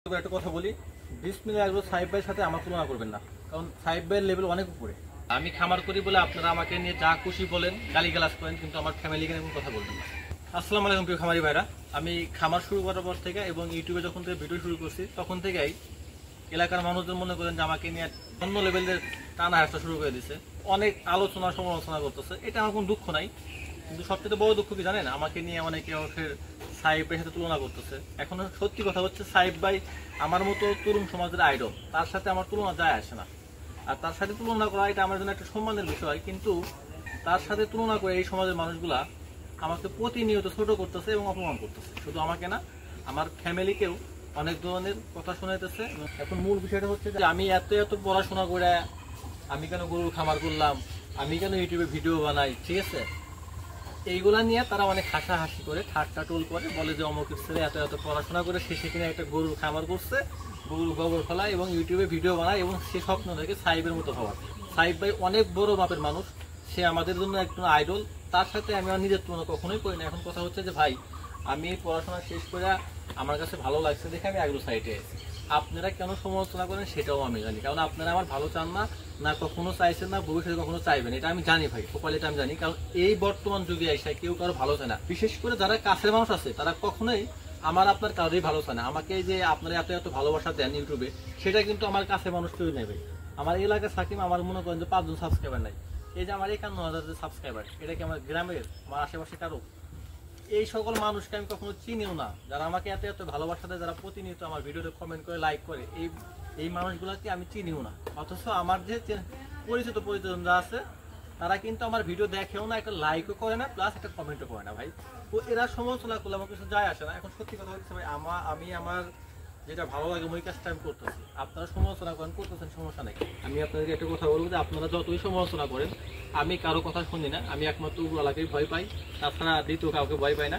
একটা কথা বলি, বিসমিল্লাহ এগ্রো সাহেব ভাইয়ের সাথে আমার তুলনা করবেন না, কারণ সাহেব ভাইয়ের লেভেল অনেক উপরে। আমি খামার করি বলে আপনারা আমাকে নিয়ে যা খুশি বলেন, গালিগালাজ করেন, কিন্তু আমার ফ্যামিলিকে নিয়ে কোনো কথা বলবেন না। আসসালামু আলাইকুম প্রিয় খামারি ভাইরা। আমি খামার শুরু করার পর থেকে এবং ইউটিউবে যখন থেকে ভিডিও শুরু করছি তখন থেকেই এলাকার মানুষজন মনে করেন যে আমাকে নিয়ে অন্য লেভেলের টানা হাসা শুরু করে দিচ্ছে, অনেক আলোচনা সমালোচনা করতেছে। এটা আমার কোনো দুঃখ নাই, কিন্তু সবচেয়ে বড় দুঃখ কি জানেন, আমাকে নিয়ে অনেকে সাহেব ভাইয়ের সাথে তুলনা করতেছে। এখন সত্যি কথা হচ্ছে, সাহেব ভাই আমার মতো তরুণ সমাজের আইডল, তার সাথে আমার তুলনা যায় আসে না। আর তার সাথে তুলনা করা এটা আমার জন্য একটা সম্মানের বিষয়, কিন্তু তার সাথে তুলনা করে এই সমাজের মানুষগুলা আমাকে প্রতিনিয়ত ছোট করতেছে এবং অপমান করতেছে। শুধু আমাকে না, আমার ফ্যামিলিকেও অনেক ধরনের কথা শোনাইতেছে। এখন মূল বিষয়টা হচ্ছে যে আমি এত পড়াশোনা করে আমি কেন গরুর খামার করলাম, আমি কেন ইউটিউবে ভিডিও বানাই, ঠিক আছে, এইগুলা নিয়ে তারা অনেক হাসাহাসি করে, ঠাট্টা টোল করে, বলে যে অমুকের ছেলে এত পড়াশোনা করে শেষে কিনা একটা গরুর খামার করছে, গরুর গোবর ফেলায় এবং ইউটিউবে ভিডিও বানায় এবং সে স্বপ্ন দেখে সাহেবের মতো হওয়ার। সাহেব ভাই অনেক বড় মাপের মানুষ, সে আমাদের জন্য একজন আইডল। তার সাথে আমি আমার নিজের তুলনা কখনোই করি না। এখন কথা হচ্ছে যে ভাই, আমি পড়াশোনা শেষ করে আমার কাছে ভালো লাগছে দেখে আমি এগ্রো সাইটে আছি। আপনারা কেন সমালোচনা করেন সেটাও আমি জানি, কারণ আপনারা আমার ভালো চান না, না কখনো চাইছেন না, ভবিষ্যতে কখনো চাইবেন, এটা আমি জানি ভাই, কপালে এটা আমি জানি। কারণ এই বর্তমান যুগে এসে কেউ কারো ভালো চায় না, বিশেষ করে যারা কাছের মানুষ আছে তারা কখনোই আমার আপনার কারোরই ভালো চায় না। আমাকে যে আপনারা এত ভালোবাসা দেন ইউটিউবে, সেটা কিন্তু আমার কাছের মানুষ কেউ নেবে। আমার এলাকার সাকিম আমার মনে করেন যে 5 জন সাবস্ক্রাইবার নাই, এই যে আমার 51,000 যে সাবস্ক্রাইবার, এটা কি আমার গ্রামের, আমার আশেপাশে কারো? এই সকল মানুষকে আমি কখনো চিনিও না, যারা আমাকে এত ভালোবাসা দেয়, যারা প্রতিনিয়ত আমার ভিডিওতে কমেন্ট করে, লাইক করে, এই মানুষগুলোকে আমি চিনিও না। অথচ আমার যে পরিচিতরা আছে, তারা কিন্তু আমার ভিডিও দেখেও না, একটা লাইকও করে না, প্লাস একটা কমেন্টও করে না ভাই। তো এরা সমালোচনা করলে আমার কিছু যায় আসে না। এখন সত্যি কথা হচ্ছে ভাই, আমি আমার যেটা ভালো লাগে ওই কাজটা আমি করতেছি। আপনারা সমালোচনা করেন, করতেছেন, সমস্যা নেই। আমি আপনাদেরকে একটা কথা বলবো যে আপনারা যতই সমালোচনা করেন, আমি কারো কথা শুনি না। আমি একমাত্র উপরওয়ালাকেই ভয় পাই, তাছাড়া দ্বিতীয় কাউকে ভয় পাই না।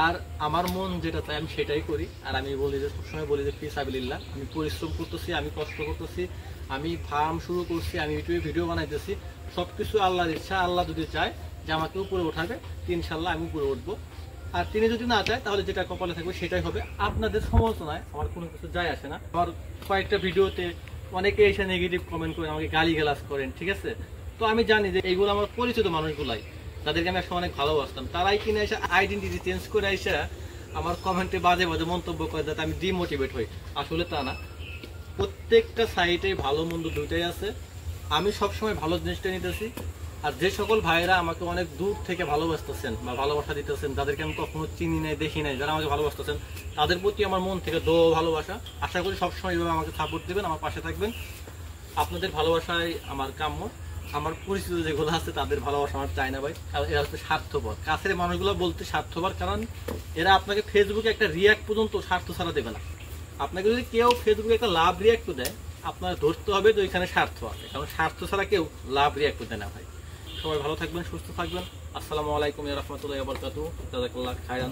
আর আমার মন যেটা চাই আমি সেটাই করি। আর আমি বলি যে, সবসময় বলি যে ফিসাবিলিল্লাহ, আমি পরিশ্রম করতেছি, আমি কষ্ট করতেছি, আমি ফার্ম শুরু করছি, আমি ইউটিউবে ভিডিও বানাইতেছি, সবকিছু আল্লাহর ইচ্ছা। আল্লাহ যদি চায় যে আমাকে উপরে ওঠাবে, ইনশাল্লাহ আমি উপরে উঠবো। আর তিনি যদি না চায়, তাহলে যেটা কপালে থাকবে সেটাই হবে। আপনাদের সমালোচনায় আমার কোনো কিছু যায় আসে না। আমার কয়েকটা ভিডিওতে অনেকে এসে নেগেটিভ কমেন্ট করে, আমাকে গালিগালাজ করেন, ঠিক আছে। তো আমি জানি যে এইগুলো আমার পরিচিত মানুষগুলাই, তাদেরকে আমি একসময় অনেক ভালোবাসতাম, তারাই কিনে এসে আইডেন্টিটি চেঞ্জ করে এসে আমার কমেন্টে বাজে মন্তব্য করে, যাতে আমি ডিমোটিভেট হই। আসলে তা না, প্রত্যেকটা সাইটে ভালো মন্দ দুইটাই আছে। আমি সবসময় ভালো জিনিসটা নিতেছি। আর যে সকল ভাইরা আমাকে অনেক দূর থেকে ভালোবাসতেছেন বা ভালোবাসা দিতেছেন, যাদেরকে আমি কখনো চিনি নাই, দেখি নাই, যারা আমাকে ভালোবাসতেছেন, তাদের প্রতি আমার মন থেকে ভালোবাসা। আশা করি সবসময় এইভাবে আমাকে সাপোর্ট দেবেন, আমার পাশে থাকবেন। আপনাদের ভালোবাসায় আমার কাম্য। আমার পরিচিত যেগুলো আছে তাদের ভালোবাসা আমার চাই না ভাই, কারণ এরা হচ্ছে স্বার্থপর। কাছের মানুষগুলো বলতে স্বার্থপর, কারণ এরা আপনাকে ফেসবুকে একটা রিয়াক্ট পর্যন্ত স্বার্থ ছাড়া দেবে না। আপনাকে যদি কেউ ফেসবুকে একটা লাভ রিয়াক্ট দেয়, আপনার ধরতে হবে যে ওইখানে স্বার্থ আছে, কারণ স্বার্থ ছাড়া কেউ লাভ রিয়াক্ট দেয় না ভাই। সবাই ভালো থাকবেন, সুস্থ থাকবেন। আসসালামু আলাইকুম ওয়া রাহমাতুল্লাহি ওয়া বারাকাতুহু। জাযাকাল্লাহু খাইরান।